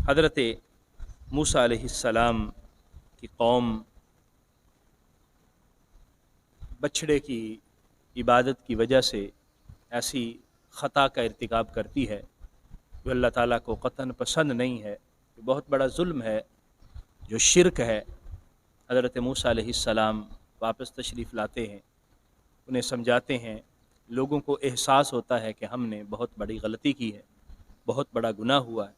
حضرت موسیٰ علیہ السلام کی قوم بچھڑے کی عبادت کی وجہ سے ایسی خطا کا ارتکاب کرتی ہے جو اللہ تعالیٰ کو قطعاً پسند نہیں ہے، یہ بہت بڑا ظلم ہے جو شرک ہے۔ حضرت موسیٰ علیہ السلام واپس تشریف لاتے ہیں، انہیں سمجھاتے ہیں، لوگوں کو احساس ہوتا ہے کہ ہم نے بہت بڑی غلطی کی ہے، بہت بڑا گناہ ہوا ہے،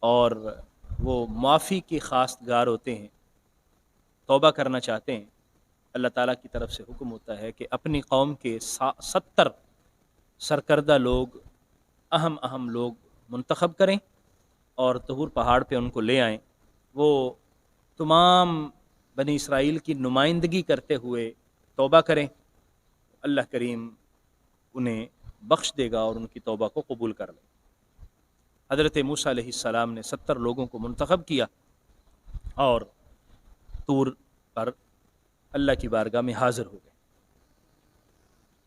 اور وہ معافی کی خواستگار ہوتے ہیں، توبہ کرنا چاہتے ہیں۔ اللہ تعالیٰ کی طرف سے حکم ہوتا ہے کہ اپنی قوم کے 70 سرکردہ لوگ، اہم لوگ منتخب کریں اور طور پہاڑ پہ ان کو لے آئیں۔ وہ تمام بنی اسرائیل کی نمائندگی کرتے ہوئے توبہ کریں، اللہ کریم انہیں بخش دے گا اور ان کی توبہ کو قبول کر لے۔ حضرت موسیٰ علیہ السلام نے 70 لوگوں کو منتخب کیا اور طور پر اللہ کی بارگاہ میں حاضر ہو گئے۔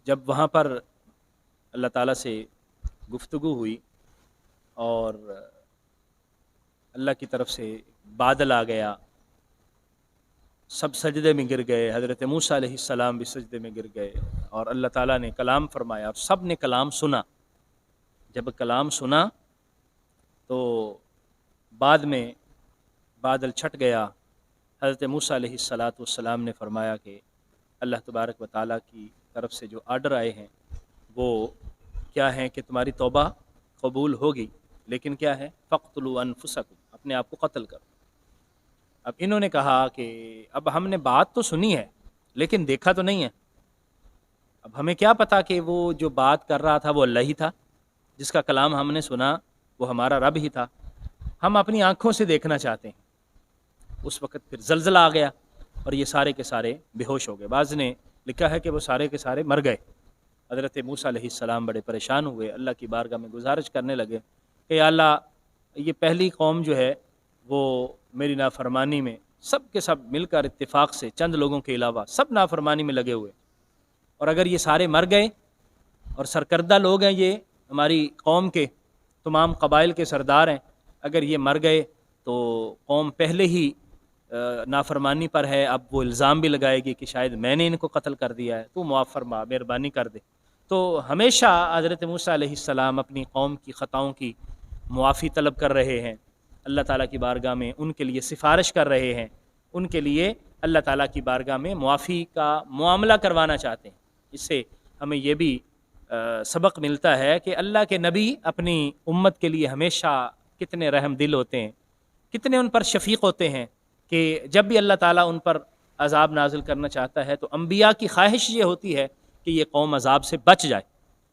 جب وہاں پر اللہ تعالیٰ سے گفتگو ہوئی اور اللہ کی طرف سے بادل آ گیا، سب سجدے میں گر گئے، حضرت موسیٰ علیہ السلام بھی سجدے میں گر گئے اور اللہ تعالیٰ نے کلام فرمایا، سب نے کلام سنا۔ جب کلام سنا تو بعد میں بادل چھٹ گیا۔ حضرت موسیٰ علیہ السلام نے فرمایا کہ اللہ تبارک و تعالیٰ کی طرف سے جو آرڈر آئے ہیں وہ کیا ہیں کہ تمہاری توبہ قبول ہوگی، لیکن کیا ہے؟ فَاقْتُلُوا أَنفُسَكُمْ، اپنے آپ کو قتل کرو۔ اب انہوں نے کہا کہ اب ہم نے بات تو سنی ہے لیکن دیکھا تو نہیں ہے، اب ہمیں کیا پتا کہ وہ جو بات کر رہا تھا وہ اللہ ہی تھا، جس کا کلام ہم نے سنا وہ ہمارا رب ہی تھا، ہم اپنی آنکھوں سے دیکھنا چاہتے ہیں۔ اس وقت پھر زلزلہ آ گیا اور یہ سارے کے سارے بے ہوش ہو گئے۔ بعض نے لکھا ہے کہ وہ سارے کے سارے مر گئے۔ حضرت موسیٰ علیہ السلام بڑے پریشان ہوئے، اللہ کی بارگاہ میں گزارش کرنے لگے کہ یا اللہ، یہ پہلی قوم جو ہے وہ میری نافرمانی میں سب کے سب مل کر اتفاق سے، چند لوگوں کے علاوہ سب نافرمانی میں لگے ہوئے، اور اگر یہ سارے مر گئے اور سرکردہ لوگ ہیں، یہ ہماری قوم کے تمام قبائل کے سردار ہیں، اگر یہ مر گئے تو قوم پہلے ہی نافرمانی پر ہے، اب وہ الزام بھی لگائے گی کہ شاید میں نے ان کو قتل کر دیا ہے، تو معاف فرما، مہربانی کر دے۔ تو ہمیشہ حضرت موسیٰ علیہ السلام اپنی قوم کی خطاؤں کی معافی طلب کر رہے ہیں، اللہ تعالیٰ کی بارگاہ میں ان کے لیے سفارش کر رہے ہیں، ان کے لیے اللہ تعالیٰ کی بارگاہ میں معافی کا معاملہ کروانا چاہتے ہیں۔ اس سے ہمیں یہ بھی سبق ملتا ہے کہ اللہ کے نبی اپنی امت کے لیے ہمیشہ کتنے رحم دل ہوتے ہیں، کتنے ان پر شفیق ہوتے ہیں کہ جب بھی اللہ تعالیٰ ان پر عذاب نازل کرنا چاہتا ہے تو انبیاء کی خواہش یہ ہوتی ہے کہ یہ قوم عذاب سے بچ جائے،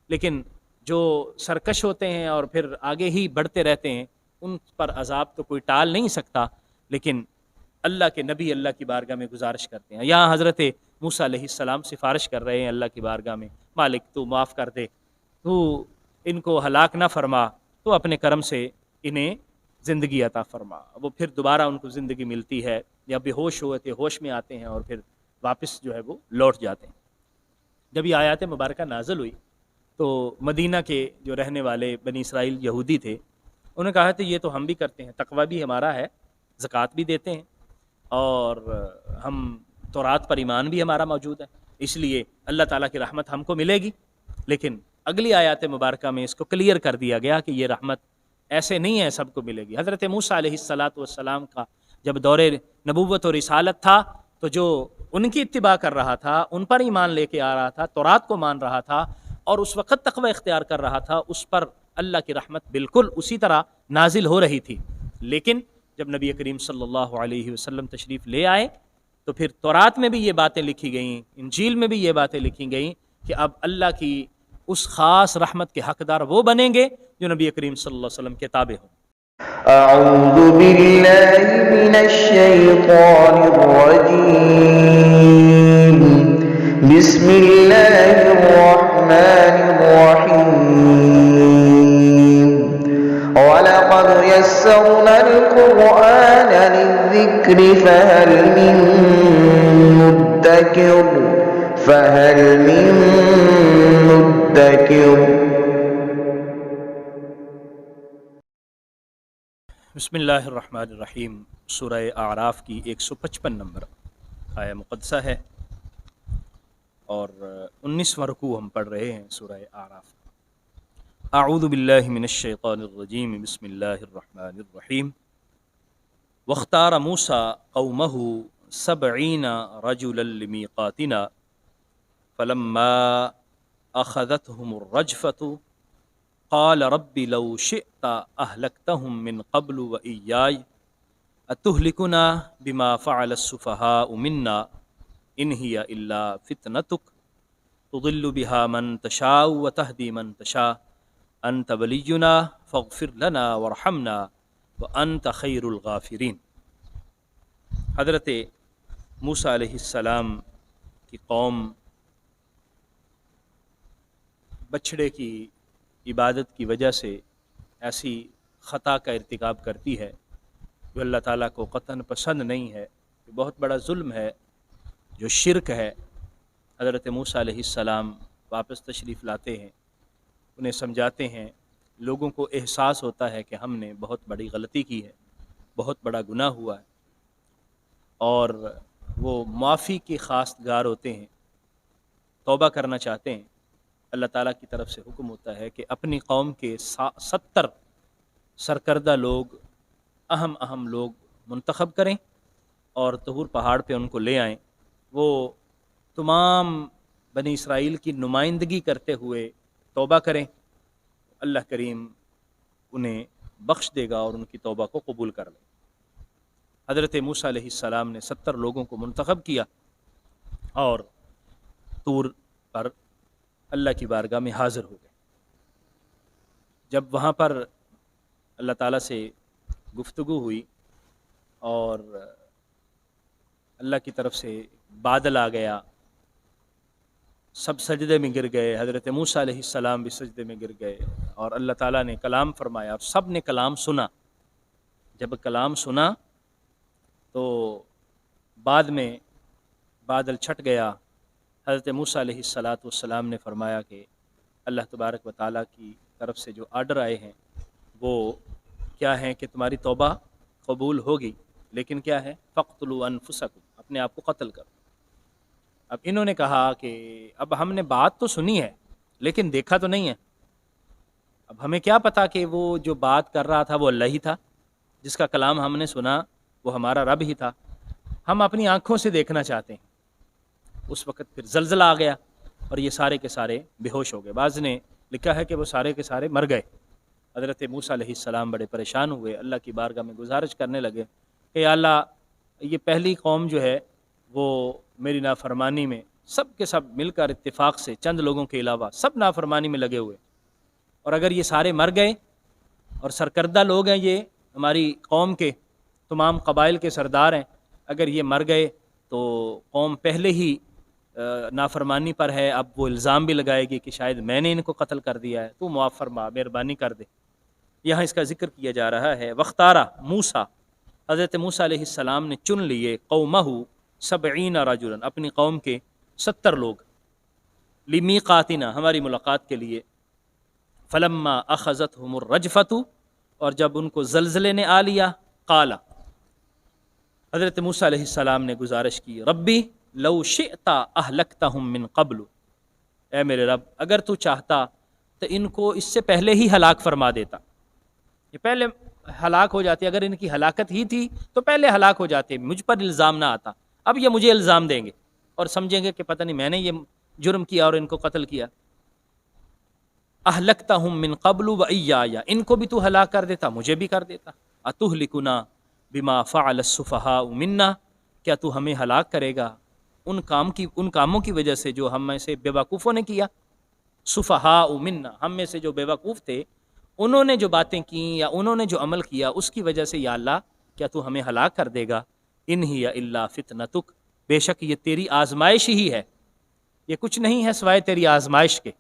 لیکن جو سرکش ہوتے ہیں اور پھر آگے ہی بڑھتے رہتے ہیں ان پر عذاب تو کوئی ٹال نہیں سکتا، لیکن اللہ کے نبی اللہ کی بارگاہ میں گزارش کرتے ہیں۔ یہاں حضرت موسیٰ علیہ السلام سفارش کر رہے ہیں اللہ کی بارگاہ میں، مالک تو معاف کر دے، تو ان کو ہلاک نہ فرما، تو اپنے کرم سے انہیں زندگی عطا فرما۔ وہ پھر دوبارہ ان کو زندگی ملتی ہے، یا بے ہوش ہوئے تھے ہوش میں آتے ہیں اور پھر واپس جو ہے وہ لوٹ جاتے ہیں۔ جب یہ آیات مبارکہ نازل ہوئی تو مدینہ کے جو رہنے والے بنی اسرائیل یہودی تھے، انہوں نے کہا تھا یہ تو ہم بھی کرتے ہیں، تقویٰ بھی ہمارا ہے، زکوٰۃ بھی دیتے ہیں اور ہم تورات پر ایمان بھی ہمارا موجود ہے، اس لیے اللہ تعالیٰ کی رحمت ہم کو ملے گی۔ لیکن اگلی آیات مبارکہ میں اس کو کلیئر کر دیا گیا کہ یہ رحمت ایسے نہیں ہے سب کو ملے گی۔ حضرت موسیٰ علیہ السلام کا جب دور نبوت اور رسالت تھا تو جو ان کی اتباع کر رہا تھا، ان پر ایمان لے کے آ رہا تھا، تورات کو مان رہا تھا اور اس وقت تقوی اختیار کر رہا تھا، اس پر اللہ کی رحمت بالکل اسی طرح نازل ہو رہی تھی۔ لیکن جب نبی کریم صلی اللہ علیہ وسلم تشریف لے آئے تو پھر تورات میں بھی یہ باتیں لکھی گئیں، انجیل میں بھی یہ باتیں لکھی گئیں کہ اب اللہ کی اس خاص رحمت کے حقدار وہ بنیں گے جو نبی کریم صلی اللہ علیہ وسلم کے تابع ہوں۔ اعوذ باللہ من الشیطان الرجیم، بسم اللہ الرحمن الرحیم، وَلَقَدْ يَسَّرْنَا الْقُرْآنَ لِلذِّكْرِ فَهَلْ مِن مُدَّكِرٍ۔ بسم اللہ الرحمن الرحیم۔ سورہ اعراف کی 155 نمبر آیہ مقدسہ ہے اور 19واں رکوع ہم پڑھ رہے ہیں سورہ اعراف۔ اعوذ باللہ من الشیطان الرجیم، بسم اللہ الرحمن الرحیم۔ واختار موسیٰ قومہ 70 رجلا لمیقاتنا فلما اخذتهم الرجفة قال رب لو شئت اهلكتهم من قبل وإياي اتهلكنا بما فعل السفهاء منا ان هي الا فتنتك تضل بها من تشاء وتهدي من تشاء انت ولينا فاغفر لنا وارحمنا وانت خیر الغافرین۔ حضرت موسیٰ علیہ السلام کی قوم بچھڑے کی عبادت کی وجہ سے ایسی خطا کا ارتکاب کرتی ہے جو اللہ تعالیٰ کو قطعاً پسند نہیں ہے، یہ بہت بڑا ظلم ہے جو شرک ہے۔ حضرت موسیٰ علیہ السلام واپس تشریف لاتے ہیں، انہیں سمجھاتے ہیں، لوگوں کو احساس ہوتا ہے کہ ہم نے بہت بڑی غلطی کی ہے، بہت بڑا گناہ ہوا ہے، اور وہ معافی کی خواستگار ہوتے ہیں، توبہ کرنا چاہتے ہیں۔ اللہ تعالیٰ کی طرف سے حکم ہوتا ہے کہ اپنی قوم کے 70 سرکردہ لوگ، اہم لوگ منتخب کریں اور طور پہاڑ پہ ان کو لے آئیں۔ وہ تمام بنی اسرائیل کی نمائندگی کرتے ہوئے توبہ کریں، اللہ کریم انہیں بخش دے گا اور ان کی توبہ کو قبول کر لے۔ حضرت موسیٰ علیہ السلام نے 70 لوگوں کو منتخب کیا اور طور پر اللہ کی بارگاہ میں حاضر ہو گئے۔ جب وہاں پر اللہ تعالیٰ سے گفتگو ہوئی اور اللہ کی طرف سے بادل آ گیا، سب سجدے میں گر گئے، حضرت موسیٰ علیہ السلام بھی سجدے میں گر گئے اور اللہ تعالیٰ نے کلام فرمایا اور سب نے کلام سنا۔ جب کلام سنا تو بعد میں بادل چھٹ گیا۔ حضرت موسیٰ علیہ السلام نے فرمایا کہ اللہ تبارک و تعالیٰ کی طرف سے جو آرڈر آئے ہیں وہ کیا ہیں کہ تمہاری توبہ قبول ہوگی، لیکن کیا ہے؟ فَاقْتُلُوا أَنفُسَكُمْ، اپنے آپ کو قتل کرو۔ اب انہوں نے کہا کہ اب ہم نے بات تو سنی ہے لیکن دیکھا تو نہیں ہے، اب ہمیں کیا پتا کہ وہ جو بات کر رہا تھا وہ اللہ ہی تھا، جس کا کلام ہم نے سنا وہ ہمارا رب ہی تھا، ہم اپنی آنکھوں سے دیکھنا چاہتے ہیں۔ اس وقت پھر زلزلہ آ گیا اور یہ سارے کے سارے بے ہوش ہو گئے۔ بعض نے لکھا ہے کہ وہ سارے کے سارے مر گئے۔ حضرت موسیٰ علیہ السلام بڑے پریشان ہوئے، اللہ کی بارگاہ میں گزارش کرنے لگے کہ یا اللہ، یہ پہلی قوم جو ہے وہ میری نافرمانی میں سب کے سب مل کر اتفاق سے، چند لوگوں کے علاوہ سب نافرمانی میں لگے ہوئے، اور اگر یہ سارے مر گئے اور سرکردہ لوگ ہیں، یہ ہماری قوم کے تمام قبائل کے سردار ہیں، اگر یہ مر گئے تو قوم پہلے ہی نافرمانی پر ہے، اب وہ الزام بھی لگائے گی کہ شاید میں نے ان کو قتل کر دیا ہے، تو معاف فرما، مہربانی کر دے۔ یہاں اس کا ذکر کیا جا رہا ہے وختارہ موسیٰ، حضرت موسیٰ علیہ السلام نے چن لیے قومہ 70 رجلا، اپنی قوم کے 70 لوگ، لمیقاتنا، ہماری ملاقات کے لیے، فلما اخذتهم الرجفۃ، اور جب ان کو زلزلے نے آ لیا، قال، حضرت موسیٰ علیہ السلام نے گزارش کی، ربی لو شئت اہلکتہم من قبل، اے میرے رب اگر تو چاہتا تو ان کو اس سے پہلے ہی ہلاک فرما دیتا، یہ پہلے ہلاک ہو جاتے، اگر ان کی ہلاکت ہی تھی تو پہلے ہلاک ہو جاتے، مجھ پر الزام نہ آتا، اب یہ مجھے الزام دیں گے اور سمجھیں گے کہ پتہ نہیں میں نے یہ جرم کیا اور ان کو قتل کیا۔ اہلکتہم من قبل وإیایا، ان کو بھی تو ہلاک کر دیتا، مجھے بھی کر دیتا۔ اتہلکنا بما فعل السفہاء منا، کیا تو ہمیں ہلاک کرے گا ان کاموں کی وجہ سے جو ہم میں سے بے وقوفوں نے کیا؟ سفہاء منا، ہم میں سے جو بے وقوف تھے انہوں نے جو باتیں کی یا انہوں نے جو عمل کیا اس کی وجہ سے یا اللہ کیا تو ہمیں ہلاک کر دے گا؟ ان ہی الا فتنتک، بے شک یہ تیری آزمائش ہی ہے، یہ کچھ نہیں ہے سوائے تیری آزمائش کے،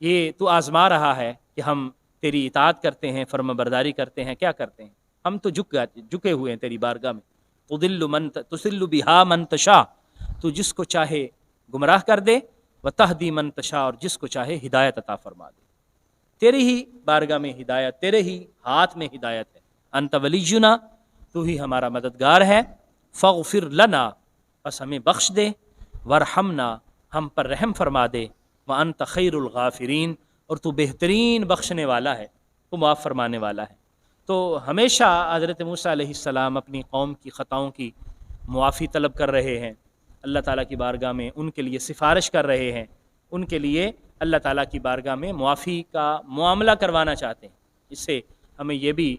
یہ تو آزما رہا ہے کہ ہم تیری اطاعت کرتے ہیں، فرما برداری کرتے ہیں، کیا کرتے ہیں؟ ہم تو جھکے ہوئے ہیں تیری بارگاہ میں۔ تضل بہا من تشاء، تو جس کو چاہے گمراہ کر دے، وتہدی من تشاء، اور جس کو چاہے ہدایت عطا فرما دے۔ تیری ہی بارگاہ میں ہدایت، تیرے ہی ہاتھ میں ہدایت ہے، انت ولینا، تو ہی ہمارا مددگار ہے، فاغفر لنا، بس ہمیں بخش دے، ورحمنا، ہم پر رحم فرما دے، وانت خیر الغافرین، اور تو بہترین بخشنے والا ہے، تو معاف فرمانے والا ہے۔ تو ہمیشہ حضرت موسیٰ علیہ السلام اپنی قوم کی خطاؤں کی معافی طلب کر رہے ہیں، اللہ تعالیٰ کی بارگاہ میں ان کے لیے سفارش کر رہے ہیں، ان کے لیے اللہ تعالیٰ کی بارگاہ میں معافی کا معاملہ کروانا چاہتے ہیں۔ اس سے ہمیں یہ بھی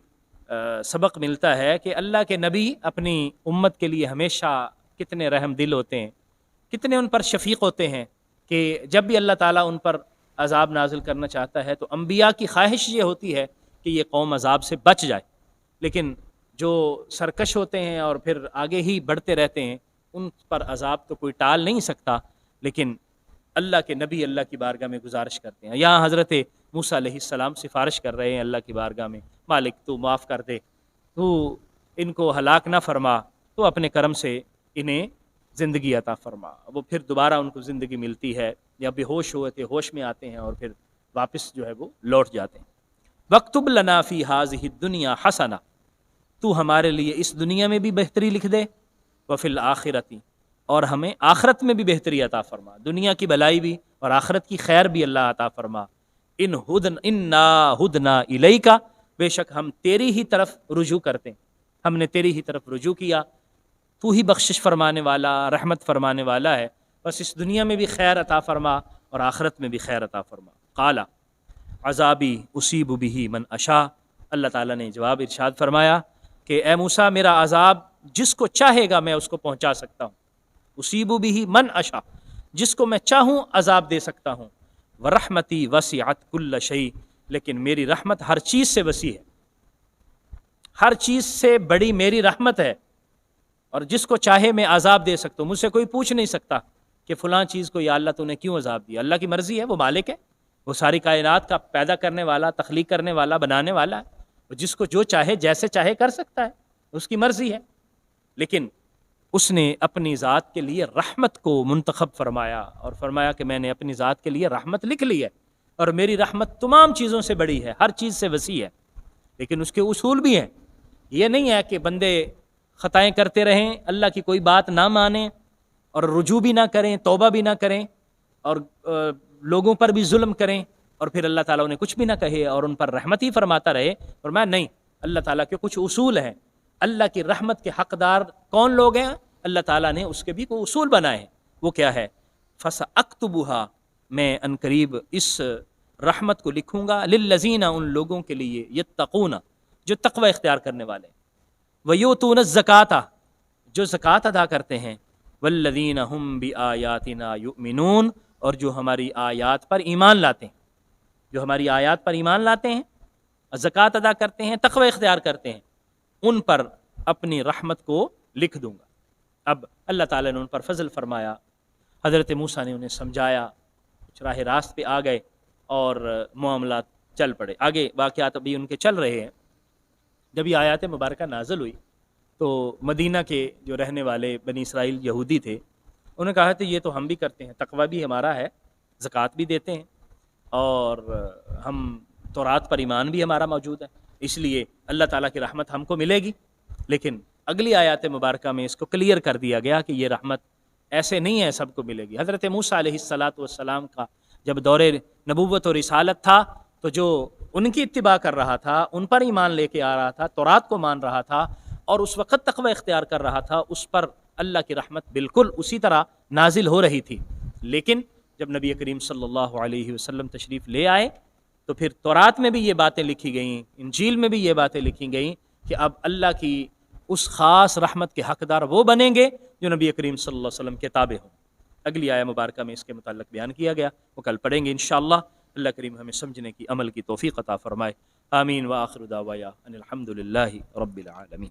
سبق ملتا ہے کہ اللہ کے نبی اپنی امت کے لیے ہمیشہ کتنے رحم دل ہوتے ہیں، کتنے ان پر شفیق ہوتے ہیں، کہ جب بھی اللہ تعالیٰ ان پر عذاب نازل کرنا چاہتا ہے تو انبیاء کی خواہش یہ ہوتی ہے کہ یہ قوم عذاب سے بچ جائے، لیکن جو سرکش ہوتے ہیں اور پھر آگے ہی بڑھتے رہتے ہیں ان پر عذاب تو کوئی ٹال نہیں سکتا، لیکن اللہ کے نبی اللہ کی بارگاہ میں گزارش کرتے ہیں۔ یہاں حضرت موسیٰ علیہ السلام سفارش کر رہے ہیں اللہ کی بارگاہ میں، مالک تو معاف کر دے، تو ان کو ہلاک نہ فرما، تو اپنے کرم سے انہیں زندگی عطا فرما۔ وہ پھر دوبارہ ان کو زندگی ملتی ہے، یا بے ہوش ہوئے تھے ہوش میں آتے ہیں اور پھر واپس جو ہے وہ لوٹ جاتے ہیں۔ وَاکْتُبْ لَنَا فِی هَٰذِهِ الدُّنْیَا حَسَنَةً، تو ہمارے لیے اس دنیا میں بھی بہتری لکھ دے، وَفِی الْآخِرَةِ، اور ہمیں آخرت میں بھی بہتری عطا فرما، دنیا کی بھلائی بھی اور آخرت کی خیر بھی اللہ عطا فرما۔ اِنَّا ہُدْنَا إِلَيْکَ، بے شک ہم تیری ہی طرف رجوع کرتے ہیں، ہم نے تیری ہی طرف رجوع کیا، تو ہی بخشش فرمانے والا، رحمت فرمانے والا ہے، بس اس دنیا میں بھی خیر عطا فرما اور آخرت میں بھی خیر عطا فرما۔ قال عذابی اصیب بہ من اشاء، اللہ تعالیٰ نے جواب ارشاد فرمایا کہ اے موسیٰ، میرا عذاب جس کو چاہے گا میں اس کو پہنچا سکتا ہوں، اصیب بہ من اشاء، جس کو میں چاہوں عذاب دے سکتا ہوں، ورحمتی وسعت کل شیء، لیکن میری رحمت ہر چیز سے وسیع ہے، ہر چیز سے بڑی میری رحمت ہے، اور جس کو چاہے میں عذاب دے سکتا ہوں۔ مجھ سے کوئی پوچھ نہیں سکتا کہ فلاں چیز کو یا اللہ تو نے کیوں عذاب دیا، اللہ کی مرضی ہے، وہ مالک ہے، وہ ساری کائنات کا پیدا کرنے والا، تخلیق کرنے والا، بنانے والا ہے، وہ جس کو جو چاہے جیسے چاہے کر سکتا ہے، اس کی مرضی ہے، لیکن اس نے اپنی ذات کے لیے رحمت کو منتخب فرمایا اور فرمایا کہ میں نے اپنی ذات کے لیے رحمت لکھ لی ہے، اور میری رحمت تمام چیزوں سے بڑی ہے، ہر چیز سے وسیع ہے، لیکن اس کے اصول بھی ہیں۔ یہ نہیں ہے کہ بندے خطائیں کرتے رہیں، اللہ کی کوئی بات نہ مانیں اور رجوع بھی نہ کریں، توبہ بھی نہ کریں، اور لوگوں پر بھی ظلم کریں، اور پھر اللہ تعالیٰ انہیں کچھ بھی نہ کہے اور ان پر رحمت ہی فرماتا رہے۔ اور میں نہیں، اللہ تعالیٰ کے کچھ اصول ہیں، اللہ کی رحمت کے حقدار کون لوگ ہیں، اللہ تعالیٰ نے اس کے بھی کوئی اصول بنائے ہیں۔ وہ کیا ہے؟ فَسَأَكْتُبُهَا، میں عنقریب اس رحمت کو لکھوں گا، للذین، ان لوگوں کے لیے، یتقون، جو تقوی اختیار کرنے والے ہیں، وَيُؤْتُونَ الزَّکَاةَ، جو زکوٰۃ ادا کرتے ہیں، وَالَّذِينَ هُمْ بِآیَاتِنَا یُؤْمِنُونَ، اور جو ہماری آیات پر ایمان لاتے ہیں، جو ہماری آیات پر ایمان لاتے ہیں، زکوٰۃ ادا کرتے ہیں، تقوی اختیار کرتے ہیں، ان پر اپنی رحمت کو لکھ دوں گا۔ اب اللہ تعالیٰ نے ان پر فضل فرمایا، حضرت موسیٰ نے انہیں سمجھایا، کچھ راہ راست پہ آ گئے اور معاملات چل پڑے۔ آگے واقعات ابھی ان کے چل رہے ہیں۔ جب یہ آیات مبارکہ نازل ہوئی تو مدینہ کے جو رہنے والے بنی اسرائیل یہودی تھے، انہوں نے کہا کہ یہ تو ہم بھی کرتے ہیں، تقوی بھی ہمارا ہے، زکوٰۃ بھی دیتے ہیں، اور ہم تورات پر ایمان بھی ہمارا موجود ہے، اس لیے اللہ تعالیٰ کی رحمت ہم کو ملے گی۔ لیکن اگلی آیات مبارکہ میں اس کو کلیئر کر دیا گیا کہ یہ رحمت ایسے نہیں ہے سب کو ملے گی۔ حضرت موسیٰ علیہ السلام کا جب دور نبوت اور رسالت تھا تو جو ان کی اتباع کر رہا تھا، ان پر ایمان لے کے آ رہا تھا، تورات کو مان رہا تھا، اور اس وقت تقوی اختیار کر رہا تھا، اس پر اللہ کی رحمت بالکل اسی طرح نازل ہو رہی تھی۔ لیکن جب نبی کریم صلی اللہ علیہ وسلم تشریف لے آئے تو پھر تورات میں بھی یہ باتیں لکھی گئیں، انجیل میں بھی یہ باتیں لکھی گئیں کہ اب اللہ کی اس خاص رحمت کے حقدار وہ بنیں گے جو نبی کریم صلی اللہ علیہ وسلم کے تابع ہوں۔ اگلی آیہ مبارکہ میں اس کے متعلق بیان کیا گیا، وہ کل پڑھیں گے انشاءاللہ۔ اللہ کریم ہمیں سمجھنے کی، عمل کی توفیق عطا فرمائے۔ آمین وآخر دعوایا ان الحمد للہ رب العالمین۔